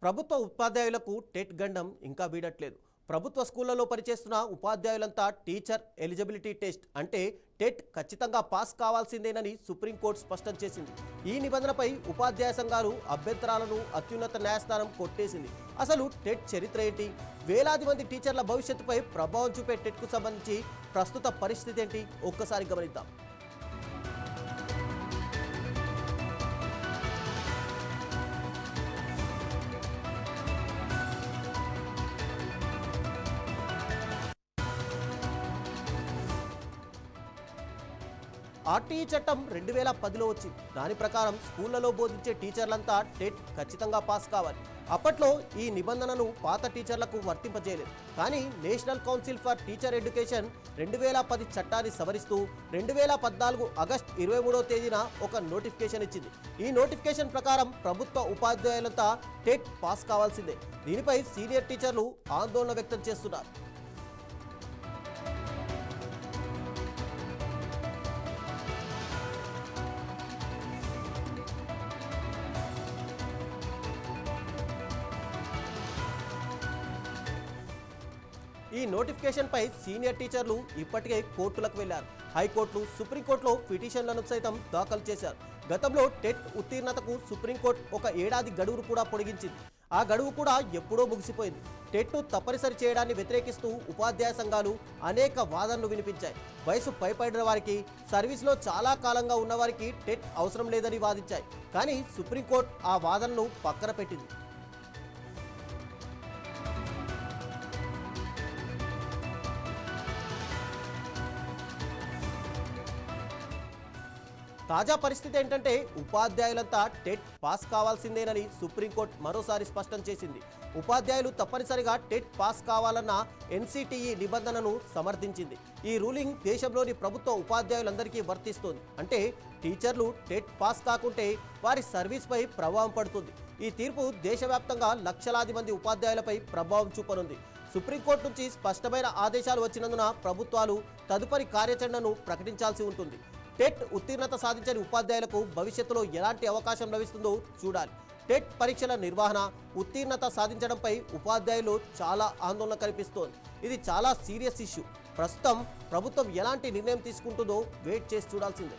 ప్రభుత్వ ఉపాధ్యాయులకు టెట్ గండం ఇంకా వీడట్లేదు. ప్రభుత్వ స్కూళ్లలో పనిచేస్తున్న ఉపాధ్యాయులంతా టీచర్ ఎలిజిబిలిటీ టెస్ట్ అంటే టెట్ ఖచ్చితంగా పాస్ కావాల్సిందేనని సుప్రీంకోర్టు స్పష్టం చేసింది. ఈ నిబంధనపై ఉపాధ్యాయ సంఘాలు అభ్యంతరాలను అత్యున్నత న్యాయస్థానం కొట్టేసింది. అసలు టెట్ చరిత్ర ఏంటి, వేలాది మంది టీచర్ల భవిష్యత్తుపై ప్రభావం చూపే టెట్కు సంబంధించి ప్రస్తుత పరిస్థితి ఏంటి ఒక్కసారి గమనిద్దాం. ఆర్టీఈ చట్టం 2010లో వచ్చింది. దాని ప్రకారం స్కూళ్లలో బోధించే టీచర్లంతా టెట్ ఖచ్చితంగా పాస్ కావాలి. అప్పట్లో ఈ నిబంధనను పాత టీచర్లకు వర్తింపజేయలేదు. కానీ national council for teacher education 2010 చట్టాన్ని సవరిస్తూ 2014 ఆగస్టు 23వ తేదీన ఒక నోటిఫికేషన్ ఇచ్చింది. ఈ నోటిఫికేషన్ ప్రకారం ప్రభుత్వ ఉపాధ్యాయులంతా టెట్ పాస్ కావాల్సిందే. దీనిపై సీనియర్ టీచర్లు ఆందోళన వ్యక్తం చేస్తున్నారు. ఈ నోటిఫికేషన్ పై సీనియర్ టీచర్లు ఇప్పటికే కోర్టులకు వెళ్లారు. హైకోర్టులు, సుప్రీంకోర్టులో పిటిషన్లను సైతం దాఖలు చేశారు. గతంలో టెట్ ఉత్తీర్ణతకు సుప్రీంకోర్టు ఒక ఏడాది గడువును కూడా పొడిగించింది. ఆ గడువు కూడా ఎప్పుడో ముగిసిపోయింది. టెట్ను తప్పనిసరి చేయడాన్ని వ్యతిరేకిస్తూ ఉపాధ్యాయ సంఘాలు అనేక వాదనలు వినిపించాయి. వయసు పైపడిన వారికి, సర్వీస్లో చాలా కాలంగా ఉన్నవారికి టెట్ అవసరం లేదని వాదించాయి. కానీ సుప్రీంకోర్టు ఆ వాదనను పక్కన పెట్టింది. తాజా పరిస్థితి ఏంటంటే ఉపాధ్యాయులంతా టెట్ పాస్ కావాల్సిందేనని సుప్రీంకోర్టు మరోసారి స్పష్టం చేసింది. ఉపాధ్యాయులు తప్పనిసరిగా టెట్ పాస్ కావాలన్న ఎన్సిటిఈ నిబంధనను సమర్థించింది. ఈ రూలింగ్ దేశంలోని ప్రభుత్వ ఉపాధ్యాయులందరికీ వర్తిస్తోంది. అంటే టీచర్లు టెట్ పాస్ కాకుంటే వారి సర్వీస్పై ప్రభావం పడుతుంది. ఈ తీర్పు దేశవ్యాప్తంగా లక్షలాది మంది ఉపాధ్యాయులపై ప్రభావం చూపనుంది. సుప్రీంకోర్టు నుంచి స్పష్టమైన ఆదేశాలు వచ్చినందున ప్రభుత్వాలు తదుపరి కార్యాచరణను ప్రకటించాల్సి ఉంటుంది. టెట్ ఉత్తీర్ణత సాధించని ఉపాధ్యాయులకు భవిష్యత్తులో ఎలాంటి అవకాశం లభిస్తుందో చూడాలి. టెట్ పరీక్షల నిర్వహణ, ఉత్తీర్ణత సాధించడంపై ఉపాధ్యాయులు చాలా ఆందోళన కనిపిస్తోంది. ఇది చాలా సీరియస్ ఇష్యూ. ప్రస్తుతం ప్రభుత్వం ఎలాంటి నిర్ణయం తీసుకుంటుందో వెయిట్ చేసి చూడాల్సిందే.